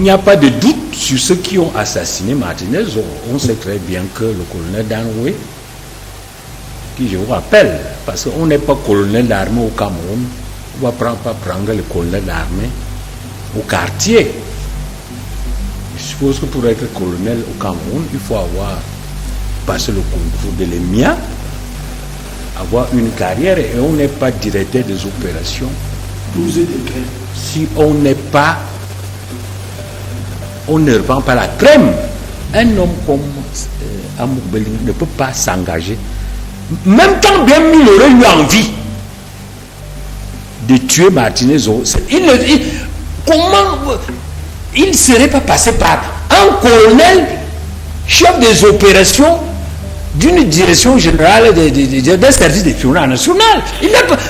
Il n'y a pas de doute sur ceux qui ont assassiné Martinez. On sait très bien que le colonel Danoué, qui je vous rappelle, parce qu'on n'est pas colonel d'armée au Cameroun, on ne va pas prendre le colonel d'armée au quartier. Je suppose que pour être colonel au Cameroun, il faut avoir passé le concours de l'EMIA, avoir une carrière, et on n'est pas directeur des opérations. 12 degrés. Si on n'est pas, on ne revend pas la crème. Un homme comme Amouk Belling ne peut pas s'engager. Même quand bien il aurait eu envie de tuer Martinez, comment il ne serait pas passé par un colonel, chef des opérations d'une direction générale d'un service d'espionnage national?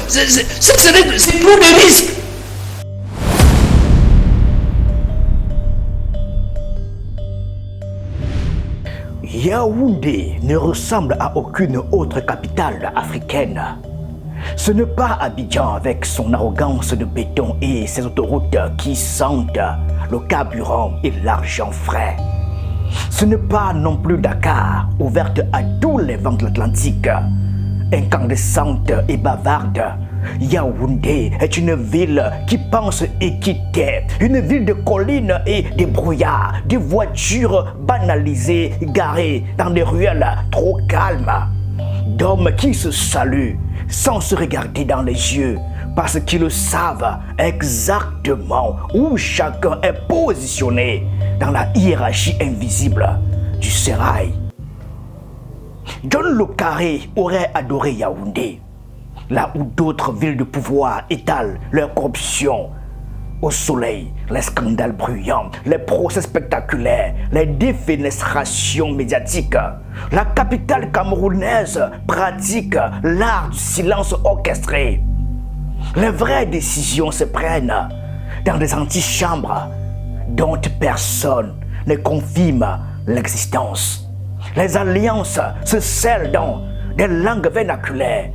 C'est plus de risque. Yaoundé ne ressemble à aucune autre capitale africaine. Ce n'est pas Abidjan avec son arrogance de béton et ses autoroutes qui sentent le carburant et l'argent frais. Ce n'est pas non plus Dakar, ouverte à tous les vents de l'Atlantique. Incandescente et bavarde, Yaoundé est une ville qui pense équité, une ville de collines et de brouillards, de voitures banalisées garées dans des ruelles trop calmes, d'hommes qui se saluent sans se regarder dans les yeux parce qu'ils savent exactement où chacun est positionné dans la hiérarchie invisible du sérail. John Le Carré aurait adoré Yaoundé, là où d'autres villes de pouvoir étalent leur corruption. Au soleil, les scandales bruyants, les procès spectaculaires, les défenestrations médiatiques. La capitale camerounaise pratique l'art du silence orchestré. Les vraies décisions se prennent dans des antichambres dont personne ne confirme l'existence. Les alliances se scellent dans des langues vernaculaires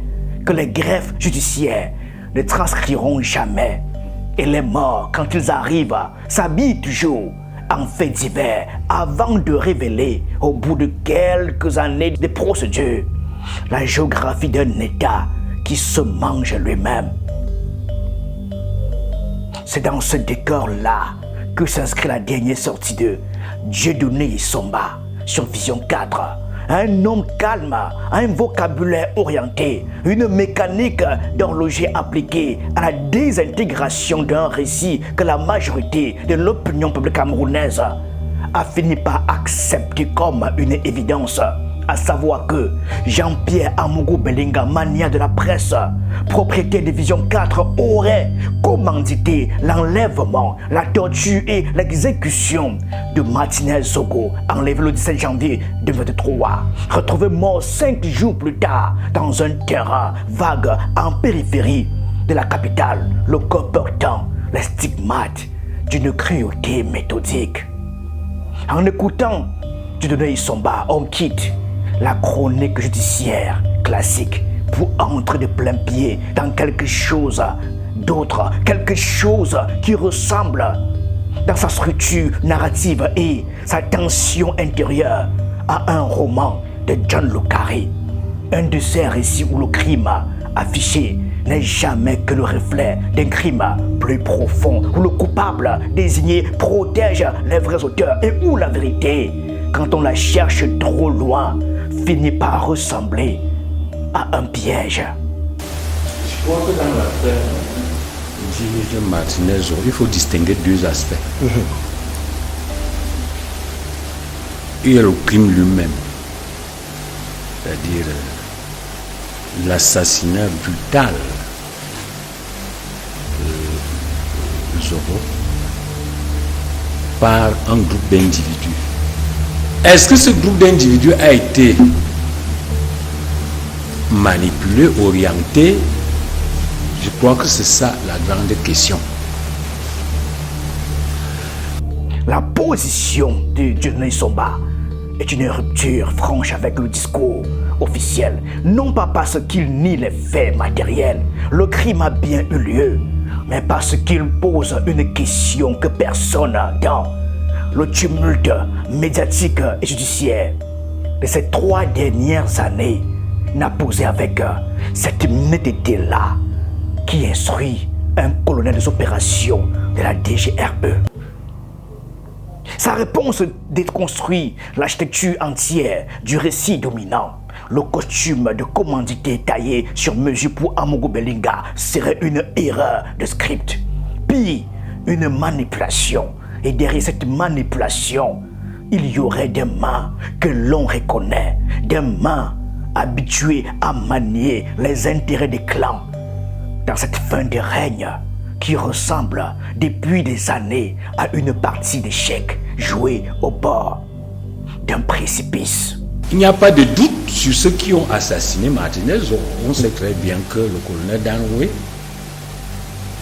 que les greffes judiciaires ne transcriront jamais. Et les morts, quand ils arrivent, s'habillent toujours en faits divers avant de révéler, au bout de quelques années de procédure, la géographie d'un État qui se mange lui-même. C'est dans ce décor-là que s'inscrit la dernière sortie de Dieudonné Somba sur Vision 4. Un homme calme, un vocabulaire orienté, une mécanique d'horloger appliquée à la désintégration d'un récit que la majorité de l'opinion publique camerounaise a fini par accepter comme une évidence. À savoir que Jean-Pierre Amougou Belinga, mania de la presse, propriétaire de Vision 4, aurait commandité l'enlèvement, la torture et l'exécution de Martinez Zogo, enlevé le 17 janvier 2023, retrouvé mort 5 jours plus tard dans un terrain vague en périphérie de la capitale, le corps portant les stigmates d'une cruauté méthodique. En écoutant Dieudonné Somba, on quitte la chronique judiciaire classique pour entrer de plein pied dans quelque chose d'autre, quelque chose qui ressemble dans sa structure narrative et sa tension intérieure à un roman de John Le Carré. Un de ces récits où le crime affiché n'est jamais que le reflet d'un crime plus profond, où le coupable désigné protège les vrais auteurs et où la vérité, quand on la cherche trop loin, finit par ressembler à un piège. Je crois que dans l'affaire de Martinez, il faut distinguer deux aspects. Il y a le crime lui-même, c'est-à-dire l'assassinat brutal de Zogo par un groupe d'individus. Est-ce que ce groupe d'individus a été manipulé, orienté? Je crois que c'est ça la grande question. La position de Dieudonné Somba est une rupture franche avec le discours officiel, non pas parce qu'il nie les faits matériels, le crime a bien eu lieu, mais parce qu'il pose une question que personne dans le tumulte médiatique et judiciaire de ces 3 dernières années n'a posé avec cette honnêteté-là qui instruit un colonel des opérations de la DGRE. Sa réponse déconstruit l'architecture entière du récit dominant. Le costume de commandité taillé sur mesure pour Amogo Belinga serait une erreur de script. Pire, une manipulation. Et derrière cette manipulation, il y aurait des mains que l'on reconnaît, des mains habituées à manier les intérêts des clans. Dans cette fin de règne qui ressemble depuis des années à une partie d'échecs jouée au bord d'un précipice. Il n'y a pas de doute sur ceux qui ont assassiné Martinez. On sait très bien que le colonel Danoué,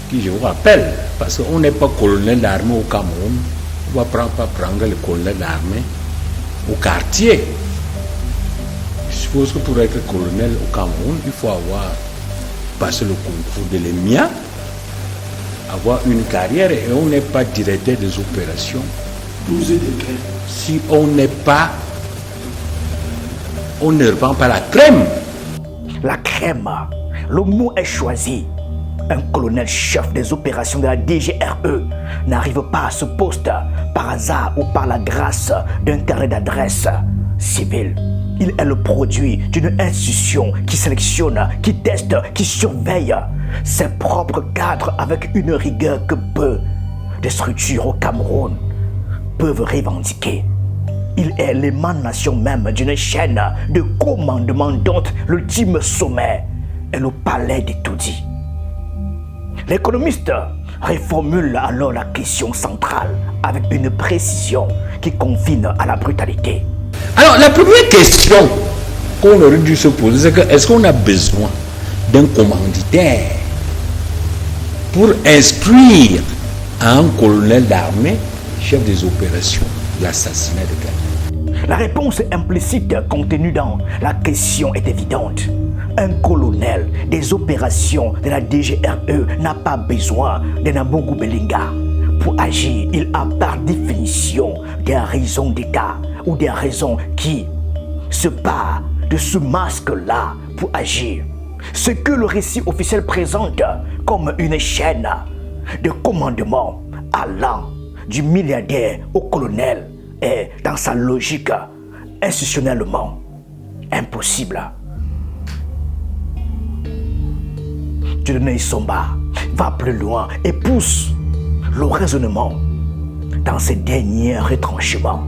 qui je vous rappelle, parce qu'on n'est pas colonel d'armée au Cameroun, on ne va pas prendre le colonel d'armée au quartier. Je suppose que pour être colonel au Cameroun, il faut avoir passé le concours de l'EMIA, avoir une carrière, et on n'est pas directeur des opérations. 12 degrés. Si on n'est pas, on ne revend pas la crème. La crème, le mot est choisi. Un colonel chef des opérations de la DGRE n'arrive pas à ce poste par hasard ou par la grâce d'un carnet d'adresse civile. Il est le produit d'une institution qui sélectionne, qui teste, qui surveille ses propres cadres avec une rigueur que peu de structures au Cameroun peuvent revendiquer. Il est l'émanation même d'une chaîne de commandement dont l'ultime sommet est le palais des taudis. L'économiste reformule alors la question centrale avec une précision qui confine à la brutalité. Alors, la première question qu'on aurait dû se poser, c'est que est-ce qu'on a besoin d'un commanditaire pour instruire à un colonel d'armée, chef des opérations, l'assassinat de quelqu'un? La réponse implicite contenue dans la question est évidente. Un colonel des opérations de la DGRE n'a pas besoin d'un Amogo Belinga. Pour agir, il a par définition des raisons d'État ou des raisons qui se partent de ce masque-là pour agir. Ce que le récit officiel présente comme une chaîne de commandement allant du milliardaire au colonel est, dans sa logique, institutionnellement impossible. Dieudonné Somba va plus loin et pousse le raisonnement dans ses derniers retranchements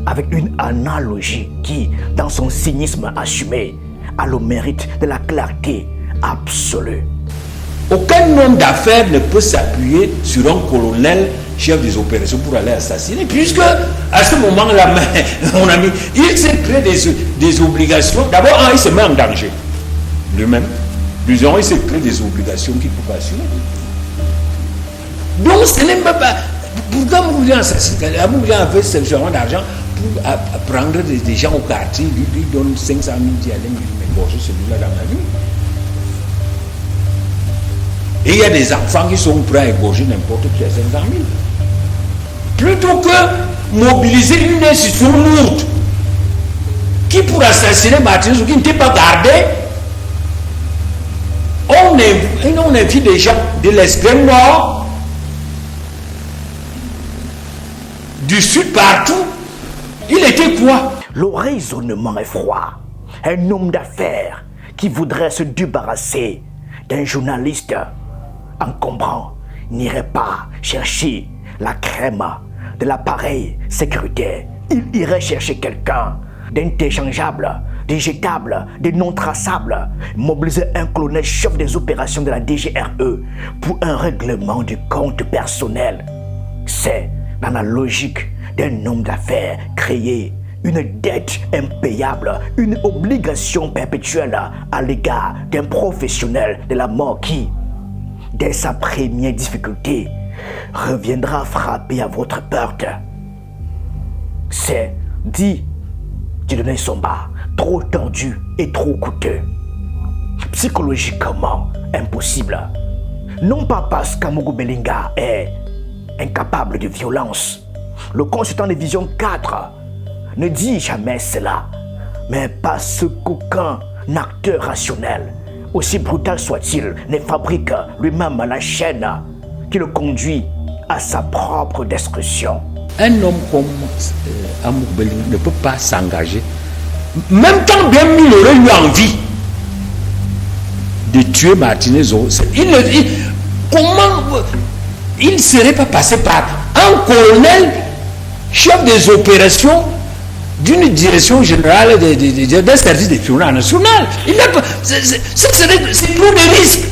avec une analogie qui, dans son cynisme assumé, a le mérite de la clarté absolue. Aucun homme d'affaires ne peut s'appuyer sur un colonel chef des opérations pour aller assassiner, puisque à ce moment-là, mon ami, il s'est créé des obligations. D'abord, il se met en danger lui-même. Disons, il s'est créé des obligations qu'il ne peut pas assumer. Donc, ce n'est même pas. Pourquoi Moulin assassine? Moulin avait ce genre d'argent pour prendre des gens au quartier, lui donne 500 000 diamants, mais bon, celui-là dans la nuit. Et il y a des enfants qui sont prêts à égorger n'importe qui à 500 000. Plutôt que mobiliser une institution lourde qui, pour assassiner Martinez ou qui n'était pas gardé, on invite des gens de l'extrême nord, du sud, partout. Il était quoi? Le raisonnement est froid. Un homme d'affaires qui voudrait se débarrasser d'un journaliste encombrant n'irait pas chercher la crème de l'appareil sécuritaire. Il irait chercher quelqu'un d'interchangeable, de jetable, de non traçable, mobiliser un colonel chef des opérations de la DGRE pour un règlement du compte personnel. C'est dans la logique d'un homme d'affaires créer une dette impayable, une obligation perpétuelle à l'égard d'un professionnel de la mort qui, dès sa première difficulté, reviendra frapper à votre porte. C'est, dit Dieudonné Somba, trop tendu et trop coûteux. Psychologiquement impossible. Non pas parce qu'Amogo Belinga est incapable de violence, Le consultant de Vision 4 ne dit jamais cela, mais parce qu'aucun acteur rationnel, aussi brutal soit-il, ne fabrique lui-même la chaîne qui le conduit à sa propre destruction. Un homme comme Amour Belling ne peut pas s'engager, même quand bien il aurait eu envie de tuer Martinez Zogo. Comment il ne serait pas passé par un colonel, chef des opérations d'une direction générale d'un service de espionnage national? C'est trop de risques,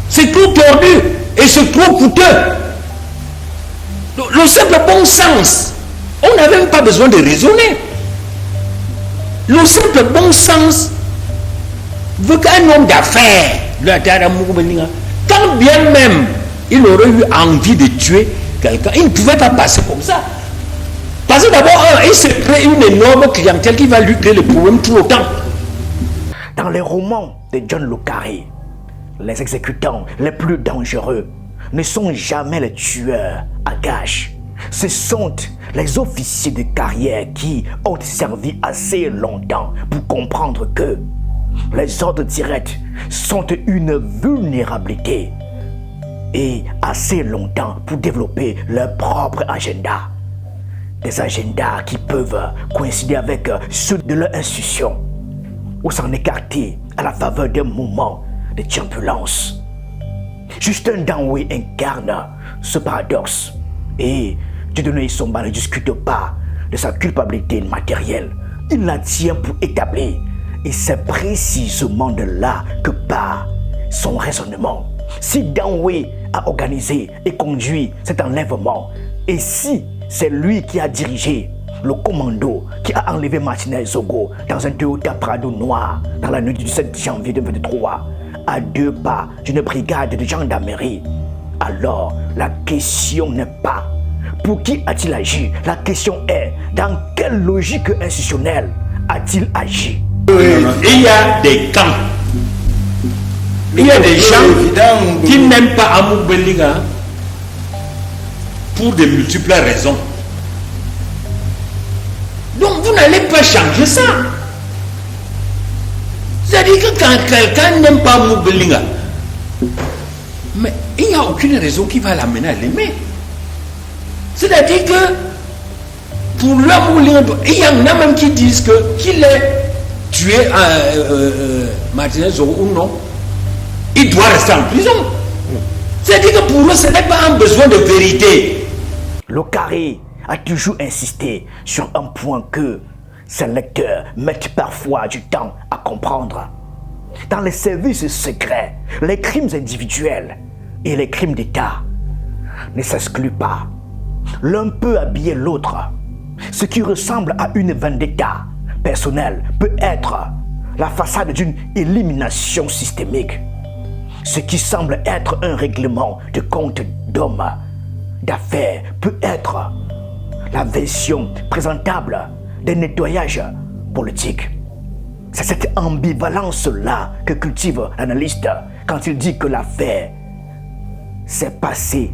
c'est trop tordu et c'est trop coûteux. Le simple bon sens, on n'a même pas besoin de raisonner. Le simple bon sens veut qu'un homme d'affaires, quand bien même il aurait eu envie de tuer quelqu'un, il ne pouvait pas passer comme ça. Parce que d'abord, il se crée une énorme clientèle qui va lui créer le problème tout le temps. Dans les romans de John le Carré, les exécutants les plus dangereux ne sont jamais les tueurs à gages. Ce sont les officiers de carrière qui ont servi assez longtemps pour comprendre que les ordres directs sont une vulnérabilité et assez longtemps pour développer leur propre agenda. Des agendas qui peuvent coïncider avec ceux de leur institution ou s'en écarter à la faveur d'un moment de turbulence. Justin Danwe incarne ce paradoxe et Dieudonné Somba ne discute pas de sa culpabilité matérielle. Il la tient pour établir et c'est précisément de là que part son raisonnement. Si Danwe a organisé et conduit cet enlèvement et si c'est lui qui a dirigé le commando qui a enlevé Martinez Zogo dans un Toyota Prado noir dans la nuit du 7 janvier 2023, à 2 pas d'une brigade de gendarmerie, alors la question n'est pas pour qui a-t-il agi, la question est dans quelle logique institutionnelle a-t-il agi. Il y a des camps, il y a des gens qui n'aiment pas Amour Belling pour de multiples raisons. Donc vous n'allez pas changer ça. C'est-à-dire que quand quelqu'un n'aime pas Amour Belling, mais il n'y a aucune raison qui va l'amener à l'aimer. C'est-à-dire que pour l'Amour Belling, il y en a même qui disent qu'il est tué Martinez Zogo ou non, il doit rester en prison. C'est-à-dire que pour eux, ce n'est pas un besoin de vérité. Le Carré a toujours insisté sur un point que ses lecteurs mettent parfois du temps à comprendre. Dans les services secrets, les crimes individuels et les crimes d'État ne s'excluent pas. L'un peut habiller l'autre. Ce qui ressemble à une vendetta personnelle peut être la façade d'une élimination systémique. Ce qui semble être un règlement de compte d'hommes d'affaires peut être la version présentable d'un nettoyage politique. C'est cette ambivalence-là que cultive l'analyste quand il dit que l'affaire s'est passée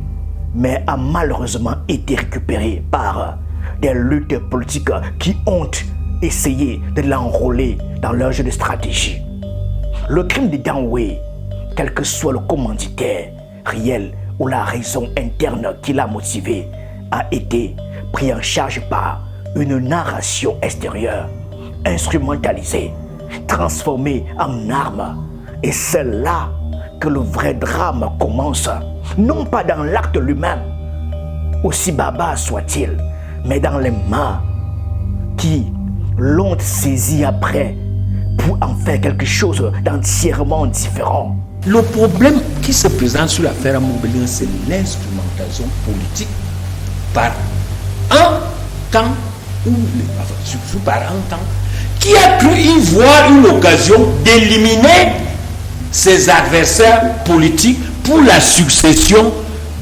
mais a malheureusement été récupérée par des luttes politiques qui ont essayé de l'enrôler dans leur jeu de stratégie. Le crime de Danwe, quel que soit le commanditaire réel ou la raison interne qui l'a motivé, a été pris en charge par une narration extérieure, instrumentalisée, transformée en arme. Et c'est là que le vrai drame commence, non pas dans l'acte lui-même, aussi barbare soit-il, mais dans les mains qui l'ont saisi après pour en faire quelque chose d'entièrement différent. Le problème qui se présente sur l'affaire Amour Belling, c'est l'instrumentation politique par un camp, surtout par un camp, qui a cru y voir une occasion d'éliminer ses adversaires politiques pour la succession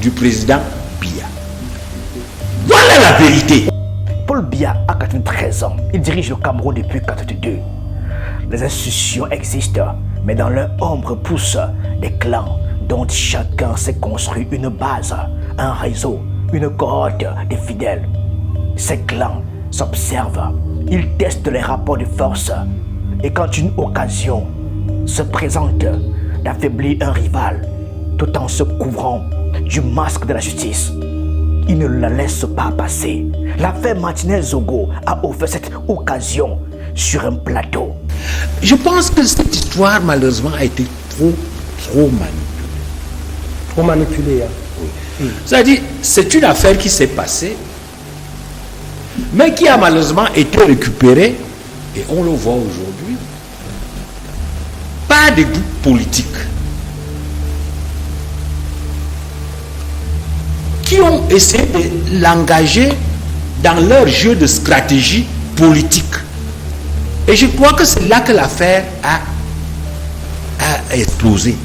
du président Biya. Voilà la vérité. Paul Biya a 93 ans. Il dirige le Cameroun depuis 1982. Les institutions existent, mais dans leur ombre poussent des clans dont chacun s'est construit une base, un réseau, une cohorte de fidèles. Ces clans s'observent, ils testent les rapports de force et quand une occasion se présente d'affaiblir un rival tout en se couvrant du masque de la justice, ils ne la laissent pas passer. L'affaire Martinez-Zogo a offert cette occasion sur un plateau. Je pense que cette histoire, malheureusement, a été trop manipulée. Trop manipulée, hein? Oui. C'est-à-dire, c'est une affaire qui s'est passée, mais qui a malheureusement été récupérée, et on le voit aujourd'hui, par des groupes politiques qui ont essayé de l'engager dans leur jeu de stratégie politique. Et je crois que c'est là que l'affaire a explosé.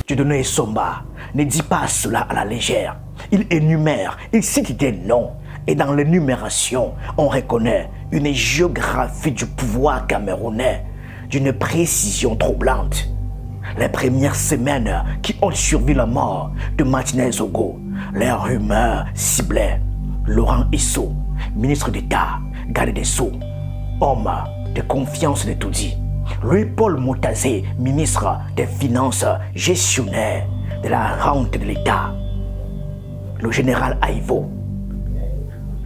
Dieudonné Somba ne dit pas cela à la légère. Il énumère, il cite des noms. Et dans l'énumération, on reconnaît une géographie du pouvoir camerounais d'une précision troublante. Les premières semaines qui ont suivi la mort de Martinez-Zogo, les rumeurs ciblaient Laurent Isso, ministre d'État, garde des Sceaux, homme de confiance de Toudi, Louis-Paul Moutazé, ministre des Finances, gestionnaire de la rente de l'État, le général Aïvo.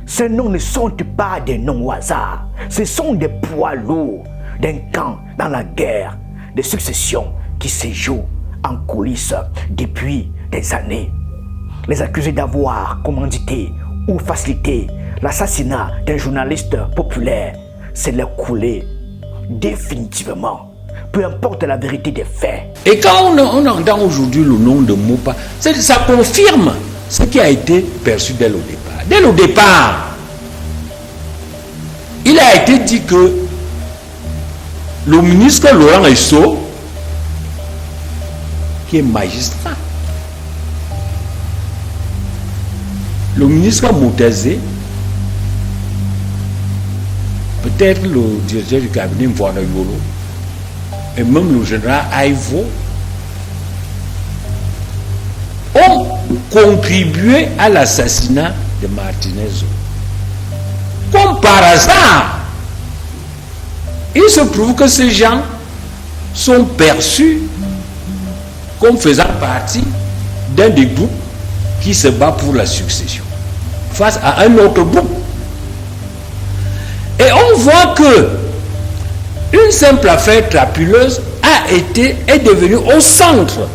Ces noms ne sont pas des noms au hasard, ce sont des poids lourds d'un camp dans la guerre de succession qui se joue en coulisses depuis des années. Les accusés d'avoir commandité ou facilité l'assassinat d'un journaliste populaire, c'est leur couler définitivement, peu importe la vérité des faits. Et quand on entend aujourd'hui le nom de Mopa, ça confirme ce qui a été perçu dès le départ. Dès le départ, il a été dit que le ministre Laurent Isso, qui est magistrat, le ministre Moutazé, peut-être le directeur du cabinet Mvoana Yolo, et même le général Aïvo, ont contribué à l'assassinat de Martinez-Zogo. Comme par hasard, il se trouve que ces gens sont perçus comme faisant partie d'un des groupes qui se bat pour la succession face à un autre groupe. Et on voit que une simple affaire trapuleuse est devenue au centre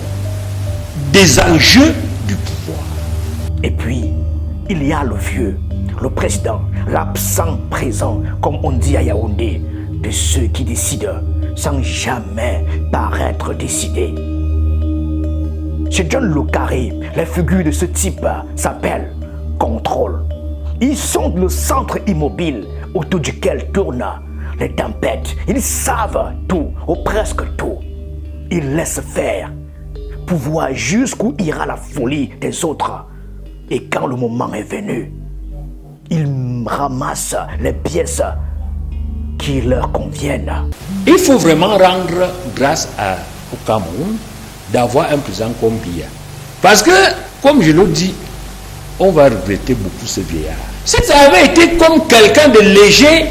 des enjeux du pouvoir. Et puis, il y a le vieux, le président, l'absent présent, comme on dit à Yaoundé, de ceux qui décident sans jamais paraître décidés. Chez John Le Carré, les figures de ce type s'appellent contrôle. Ils sont le centre immobile autour duquel tournent les tempêtes. Ils savent tout, ou presque tout. Ils laissent faire pour voir jusqu'où ira la folie des autres. Et quand le moment est venu, ils ramassent les pièces qui leur conviennent. Il faut vraiment rendre grâce au Cameroun d'avoir un président comme Biya. Parce que, comme je l'ai dit, on va regretter beaucoup ce vieillard. Si ça avait été comme quelqu'un de léger,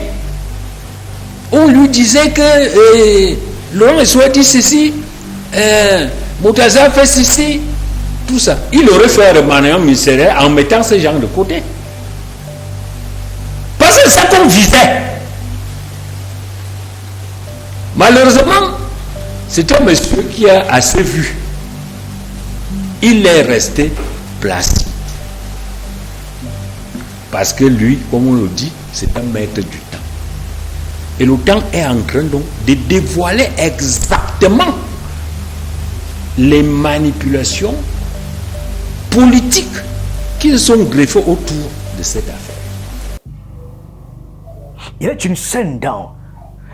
on lui disait que Laurent Isso dit ceci, Moutaza fait ceci, tout ça. Il aurait fait un remaniement ministériel en mettant ces gens de côté. Parce que c'est ça qu'on visait. Malheureusement, c'est un monsieur qui a assez vu. Il est resté placide. Parce que lui, comme on le dit, c'est un maître du temps. Et le temps est en train donc de dévoiler exactement les manipulations politiques qui se sont greffées autour de cette affaire. Il y a une scène dans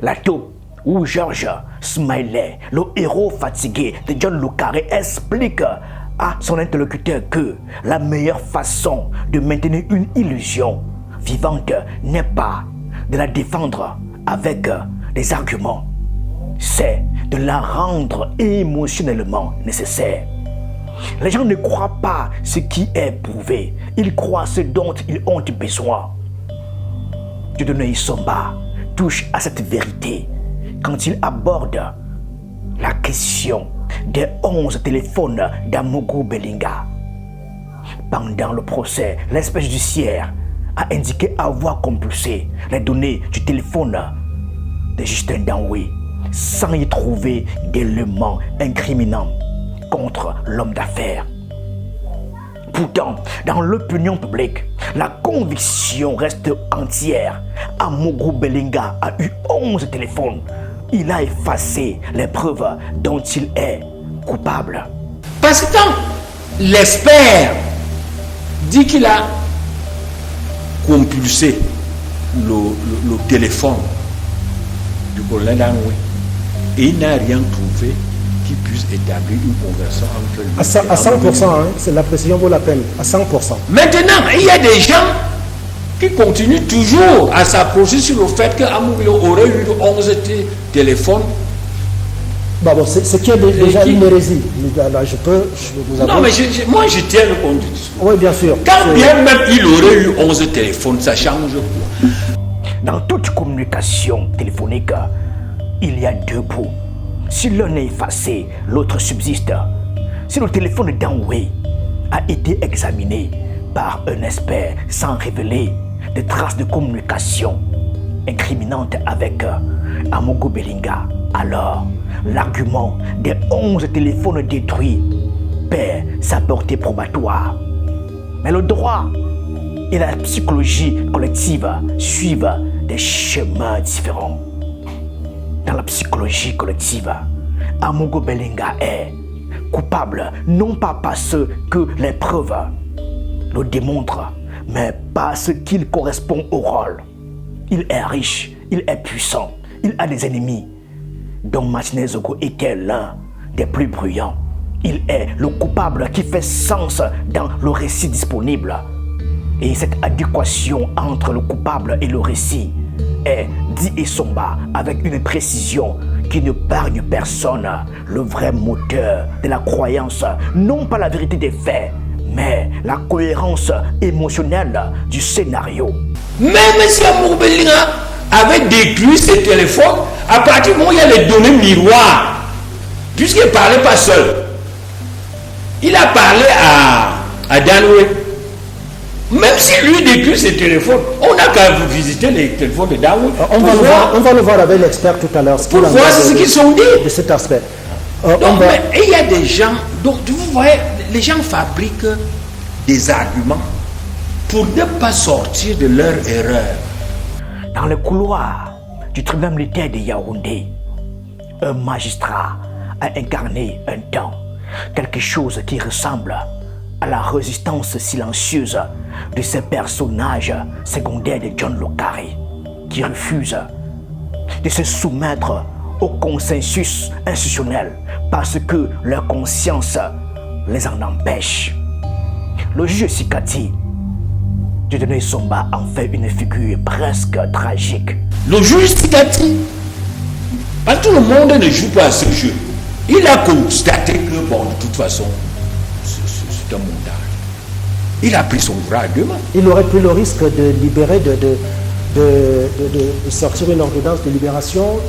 La Taupe où Georges Smiley, le héros fatigué de John Le Carré, explique à son interlocuteur que la meilleure façon de maintenir une illusion vivante n'est pas de la défendre avec des arguments, c'est de la rendre émotionnellement nécessaire. Les gens ne croient pas ce qui est prouvé. Ils croient ce dont ils ont besoin. Dieudonné Somba touche à cette vérité quand il aborde la question des 11 téléphones d'Amougou Belinga. Pendant le procès, l'inspecteur judiciaire a indiqué avoir compulsé les données du téléphone de Justin Danoué sans y trouver d'éléments incriminants contre l'homme d'affaires. Pourtant, dans l'opinion publique, la conviction reste entière. Amougou Belinga a eu 11 téléphones. Il a effacé les preuves dont il est coupable. Parce que quand l'expert dit qu'il a compulsé le téléphone du colonel Danoué et il n'a rien trouvé qui puisse établir une conversation entre lui. À 100%, hein, c'est la précision vaut la peine. À 100%. Maintenant, il y a des gens qui continuent toujours à s'approcher sur le fait qu'Amougou aurait eu 11 téléphones. Bah bon, ce qui est déjà une hérésie. Là, je vous avoue. Non, mais moi je tiens le compte du discours. Oui, bien sûr. Quand bien même il aurait eu 11 téléphones, ça change quoi? Dans toute communication téléphonique, il y a deux bouts. Si l'un est effacé, l'autre subsiste. Si le téléphone de Danoué a été examiné par un expert sans révéler des traces de communication incriminantes avec Amougou Belinga, alors l'argument des 11 téléphones détruits perd sa portée probatoire. Mais le droit et la psychologie collective suivent des chemins différents. Dans la psychologie collective, Amougou Belinga est coupable non pas parce que les preuves le démontrent, mais parce qu'il correspond au rôle. Il est riche, il est puissant, il a des ennemis, dont Martinez Zogo était l'un des plus bruyants. Il est le coupable qui fait sens dans le récit disponible. Et cette adéquation entre le coupable et le récit est, dit Essomba avec une précision qui ne n'épargne personne, le vrai moteur de la croyance, non pas la vérité des faits, mais la cohérence émotionnelle du scénario. Même si Amougou Belinga avait détruit ses téléphones, à partir du moment où il y a les données miroirs, puisqu'il ne parlait pas seul, il a parlé à Danoué. Même si lui détruit ses téléphones, on n'a qu'à visiter les téléphones de Danoué. On va le voir avec l'expert tout à l'heure. Pour voir ce qu'ils sont dit. De cet aspect. Donc, il y a des gens, donc vous voyez, les gens fabriquent des arguments pour ne pas sortir de leur erreur. Dans le couloir du tribunal militaire de Yaoundé, un magistrat a incarné un temps quelque chose qui ressemble à la résistance silencieuse de ces personnages secondaires de John Le Carré, qui refusent de se soumettre au consensus institutionnel parce que leur conscience les en empêche. Le juge Sikati, Dieudonné Somba, en fait une figure presque tragique. Le juge Sikati, parce que tout le monde ne joue pas à ce jeu. Il a constaté que, bon, de toute façon, c'est un montage. Il a pris son bras à deux mains. Il aurait pris le risque de libérer, de sortir une ordonnance de libération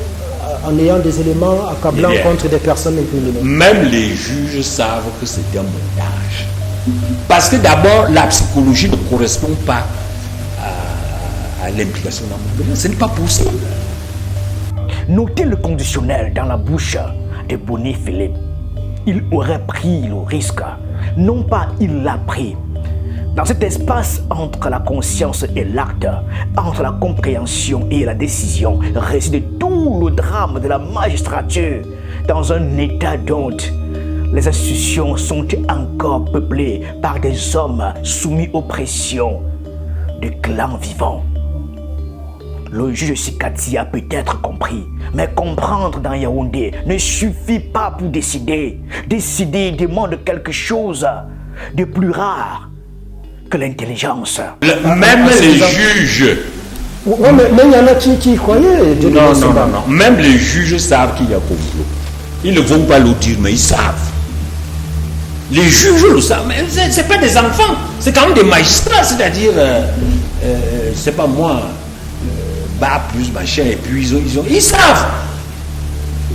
en ayant des éléments accablants contre des personnes incriminées. Même les juges savent que c'est un montage. Parce que d'abord, la psychologie ne correspond pas à l'implication d'Amougou Belinga. Ce n'est pas possible. Notez le conditionnel dans la bouche de Boni Philippe. Il aurait pris le risque. Non pas il l'a pris. Dans cet espace entre la conscience et l'acte, entre la compréhension et la décision, réside tout le drame de la magistrature dans un état d'honte. Les institutions sont encore peuplées par des hommes soumis aux pressions de clans vivants. Le juge Sikati a peut-être compris, mais comprendre dans Yaoundé ne suffit pas pour décider. Décider demande quelque chose de plus rare que l'intelligence. Même les juges. Oui, mais il y en a qui croyaient. Non. Même les juges savent qu'il y a complot. Ils ne vont pas le dire, mais ils savent. Les juges le savent, mais c'est pas des enfants, c'est quand même des magistrats, c'est-à-dire, c'est pas moi, bas plus machin, et puis ils savent.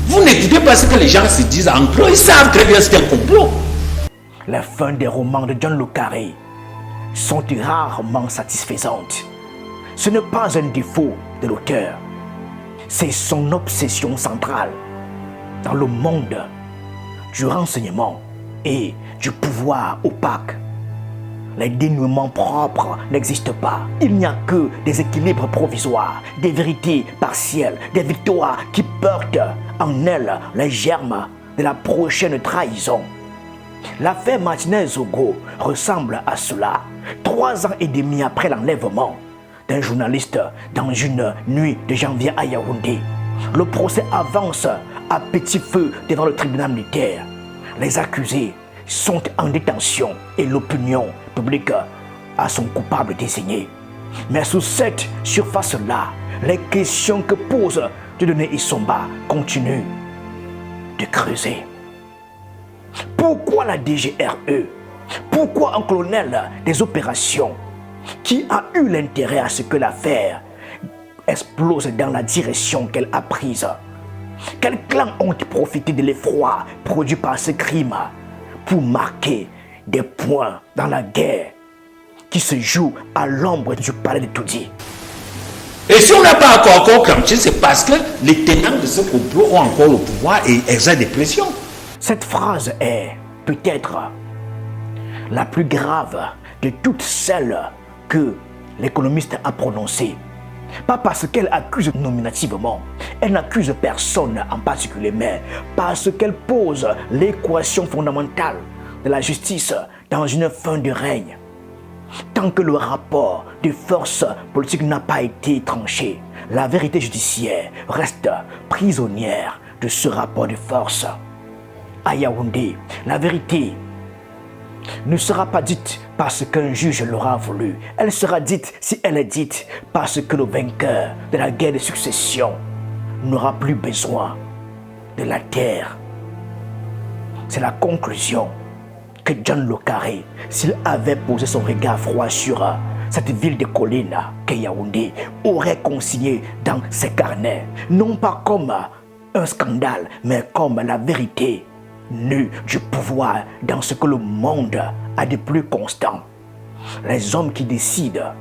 Vous n'écoutez pas ce que les gens se disent entre eux, ils savent très bien que c'est un complot. Les fins des romans de John le Carré sont rarement satisfaisantes. Ce n'est pas un défaut de l'auteur, c'est son obsession centrale dans le monde du renseignement et du pouvoir opaque. Les dénouements propres n'existent pas. Il n'y a que des équilibres provisoires, des vérités partielles, des victoires qui portent en elles les germes de la prochaine trahison. L'affaire Martinez-Zogo ressemble à cela. 3 ans et demi après l'enlèvement d'un journaliste dans une nuit de janvier à Yaoundé, le procès avance à petit feu devant le tribunal militaire. Les accusés sont en détention et l'opinion publique a son coupable désigné. Mais sous cette surface-là, les questions que pose Dieudonné Issomba continuent de creuser. Pourquoi la DGRE? Pourquoi un colonel des opérations qui a eu l'intérêt à ce que l'affaire explose dans la direction qu'elle a prise? Quels clans ont profité de l'effroi produit par ce crime pour marquer des points dans la guerre qui se joue à l'ombre du palais de Toudi? Et si on n'a pas encore clenché, c'est parce que les tenants de ce complot ont encore le pouvoir et exercent des pressions. Cette phrase est peut-être la plus grave de toutes celles que l'économiste a prononcées. Pas parce qu'elle accuse nominativement, elle n'accuse personne en particulier, mais parce qu'elle pose l'équation fondamentale de la justice dans une fin de règne. Tant que le rapport de force politique n'a pas été tranché, la vérité judiciaire reste prisonnière de ce rapport de force. À Yaoundé, la vérité ne sera pas dite parce qu'un juge l'aura voulu. Elle sera dite, si elle est dite, parce que le vainqueur de la guerre de succession n'aura plus besoin de la terre. C'est la conclusion que John le Carré, s'il avait posé son regard froid sur cette ville de collines qu'est Yaoundé, aurait consigné dans ses carnets, non pas comme un scandale, mais comme la vérité nue du pouvoir dans ce que le monde a de plus constant. Les hommes qui décident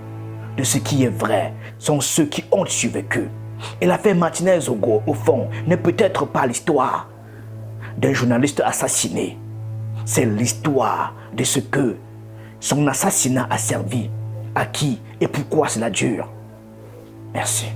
de ce qui est vrai sont ceux qui ont survécu. Et l'affaire Martinez-Zogo, au fond, n'est peut-être pas l'histoire d'un journaliste assassiné. C'est l'histoire de ce que son assassinat a servi, à qui et pourquoi cela dure. Merci.